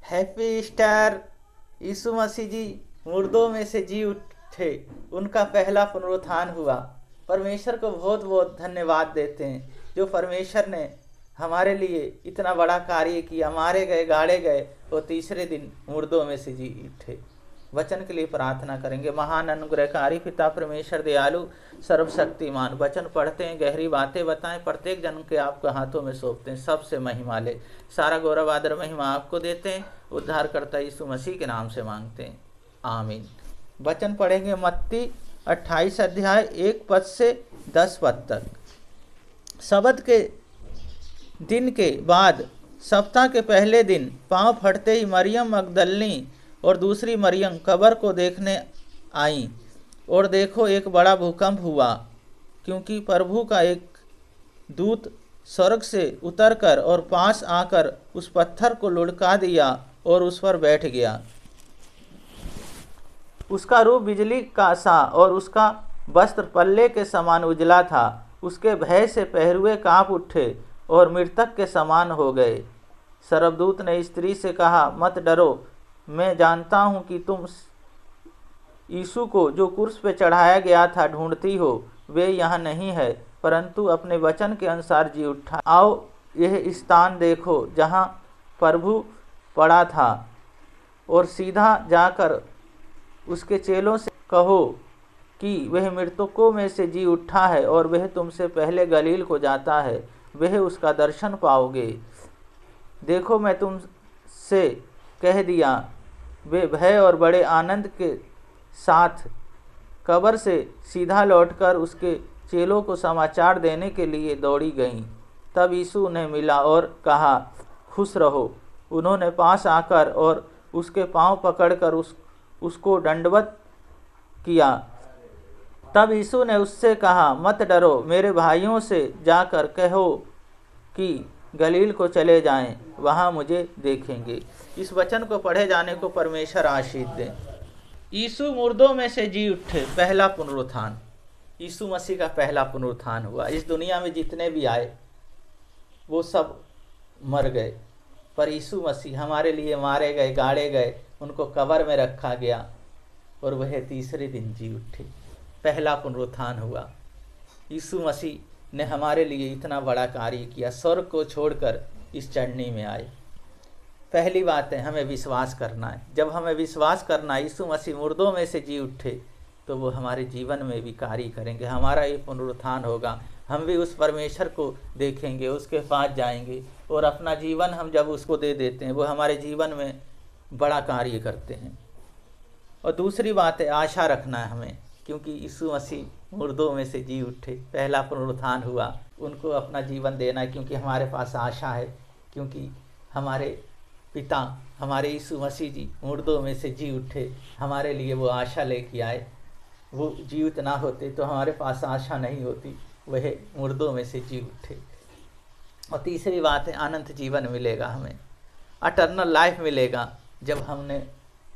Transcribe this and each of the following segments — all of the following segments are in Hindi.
Happy Easter. यीशु मसीह जी मुर्दों में से जी उठे, उनका पहला पुनरुत्थान हुआ। परमेश्वर को बहुत बहुत धन्यवाद देते हैं जो परमेश्वर ने हमारे लिए इतना बड़ा कार्य किया। मारे गए, गाड़े गए, वो तीसरे दिन मुर्दों में से जी उठे। वचन के लिए प्रार्थना करेंगे। महान अनुग्रहकारी पिता परमेश्वर दयालु सर्वशक्तिमान, वचन पढ़ते हैं, गहरी बातें बताएं, प्रत्येक जन के आपके हाथों में सौंपते हैं। सबसे महिमा ले, सारा गौरव आदर महिमा आपको देते हैं। उद्धारकर्ता यीशु मसीह के नाम से मांगते हैं, आमीन। वचन पढ़ेंगे मत्ती 28 अध्याय 1 पद से 10 पद तक। शब्द के दिन के बाद सप्ताह के पहले दिन पांव फटते ही मरियम मगदलनी और दूसरी मरियम कब्र को देखने आई, और देखो एक बड़ा भूकंप हुआ, क्योंकि प्रभु का एक दूत स्वर्ग से उतरकर और पास आकर उस पत्थर को लुढ़का दिया और उस पर बैठ गया। उसका रूप बिजली का सा और उसका वस्त्र पल्ले के समान उजला था। उसके भय से पहरुए कांप उठे और मृतक के समान हो गए। सर्वदूत ने स्त्री से कहा, मत डरो, मैं जानता हूँ कि तुम यीशु को जो क्रूस पे चढ़ाया गया था ढूंढती हो। वे यहाँ नहीं है, परंतु अपने वचन के अनुसार जी उठा। आओ यह स्थान देखो जहाँ प्रभु पड़ा था, और सीधा जाकर उसके चेलों से कहो कि वह मृतकों में से जी उठा है, और वह तुमसे पहले गलील को जाता है, वह उसका दर्शन पाओगे। देखो मैं तुमसे कह दिया। वे भय और बड़े आनंद के साथ कब्र से सीधा लौटकर उसके चेलों को समाचार देने के लिए दौड़ी गईं। तब यीशु उन्हें मिला और कहा, खुश रहो। उन्होंने पास आकर और उसके पांव पकड़कर उसको दंडवत किया। तब यीशु ने उससे कहा, मत डरो, मेरे भाइयों से जाकर कहो कि गलील को चले जाएं, वहाँ मुझे देखेंगे। इस वचन को पढ़े जाने को परमेश्वर आशीष दे। यीशु मुर्दों में से जी उठे, पहला पुनरुत्थान। यीशु मसीह का पहला पुनरुत्थान हुआ। इस दुनिया में जितने भी आए वो सब मर गए, पर यीशु मसीह हमारे लिए मारे गए, गाड़े गए, उनको कब्र में रखा गया और वह तीसरे दिन जी उठे। पहला पुनरुत्थान हुआ। यीशु मसीह ने हमारे लिए इतना बड़ा कार्य किया, स्वर्ग को छोड़कर इस चढ़नी में आए। पहली बात है, हमें विश्वास करना है। जब हमें विश्वास करना है यीशु मसीह मुर्दों में से जी उठे, तो वो हमारे जीवन में भी कार्य करेंगे। हमारा ये पुनरुत्थान होगा, हम भी उस परमेश्वर को देखेंगे, उसके पास जाएंगे, और अपना जीवन हम जब उसको दे देते हैं, वो हमारे जीवन में बड़ा कार्य करते हैं। और दूसरी बात है, आशा रखना है हमें, क्योंकि यीशु मसीह मुर्दों में से जी उठे, पहला पुनरुत्थान हुआ, उनको अपना जीवन देना है, क्योंकि हमारे पास आशा है। क्योंकि हमारे पिता, हमारे यीशु मसीह जी मुर्दों में से जी उठे, हमारे लिए वो आशा लेके आए। वो जीवित ना होते तो हमारे पास आशा नहीं होती, वह मुर्दों में से जी उठे। और तीसरी बात है, अनंत जीवन मिलेगा हमें, अटर्नल लाइफ मिलेगा। जब हमने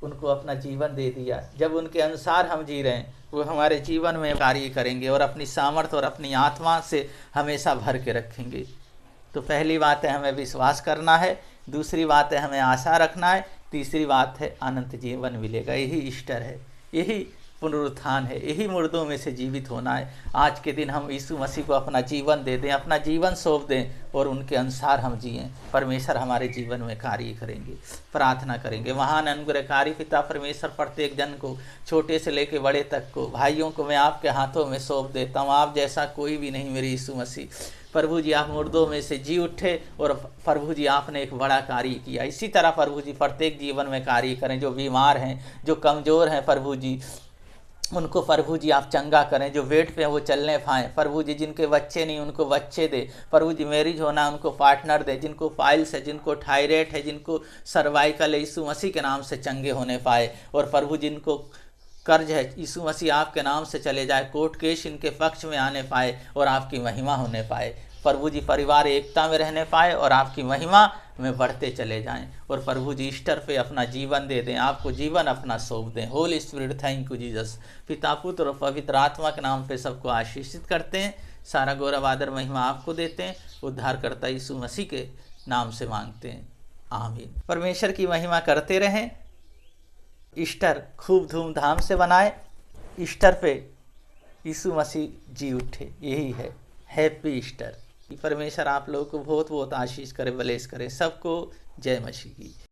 उनको अपना जीवन दे दिया, जब उनके अनुसार हम जी रहे हैं, वो हमारे जीवन में कार्य करेंगे और अपनी सामर्थ्य और अपनी आत्मा से हमेशा भर के रखेंगे। तो पहली बात है, हमें विश्वास करना है। दूसरी बात है, हमें आशा रखना है। तीसरी बात है, अनंत जीवन मिलेगा। यही ईस्टर है, यही पुनरुत्थान है, यही मुर्दों में से जीवित होना है। आज के दिन हम यीशु मसीह को अपना जीवन दे दें, अपना जीवन सौंप दें, और उनके अनुसार हम जिएं। परमेश्वर हमारे जीवन में कार्य करेंगे। प्रार्थना करेंगे। महान अनुग्रहकारी पिता परमेश्वर, प्रत्येक जन को, छोटे से लेकर बड़े तक को, भाइयों को मैं आपके हाथों में सौंप देता हूँ। आप जैसा कोई भी नहीं मेरे यीशु मसीह। प्रभु जी, आप मुर्दों में से जी उठे, और प्रभु जी आपने एक बड़ा कार्य किया। इसी तरह प्रभु जी प्रत्येक जीवन में कार्य करें। जो बीमार हैं, जो कमज़ोर हैं, प्रभु जी उनको प्रभु जी आप चंगा करें। जो वेट पे हैं वो चलने पाएँ। प्रभु जी जिनके बच्चे नहीं उनको बच्चे दे। प्रभु जी मैरिज होना उनको पार्टनर दे। जिनको पाइल्स है, जिनको थायराइड है, जिनको सर्वाइकल है, यीशु मसीह के नाम से चंगे होने पाए। और प्रभु जिनको कर्ज है, यीशु मसीह आपके नाम से चले जाए। कोर्ट केस इनके पक्ष में आने पाए और आपकी महिमा होने पाए। प्रभु जी परिवार एकता में रहने पाए और आपकी महिमा में बढ़ते चले जाएं। और प्रभु जी ईस्टर पे अपना जीवन दे दें, आपको जीवन अपना सौंप दें। Holi spirit, thank you Jesus. पिता, पुत्र और पवित्र आत्मा के नाम पे सबको आशीषित करते हैं। सारा गौरव आदर महिमा आपको देते हैं। उद्धारकर्ता यीशु मसीह के नाम से मांगते हैं, आमीन। परमेश्वर की महिमा करते रहें। ईस्टर खूब धूमधाम से बनाएं। ईस्टर पे यीशु मसीह जी उठे, यही है हैप्पी ईस्टर। परमेश्वर आप लोगों को बहुत बहुत आशीष करे, ब्लेस करे। सबको जय मसीह की।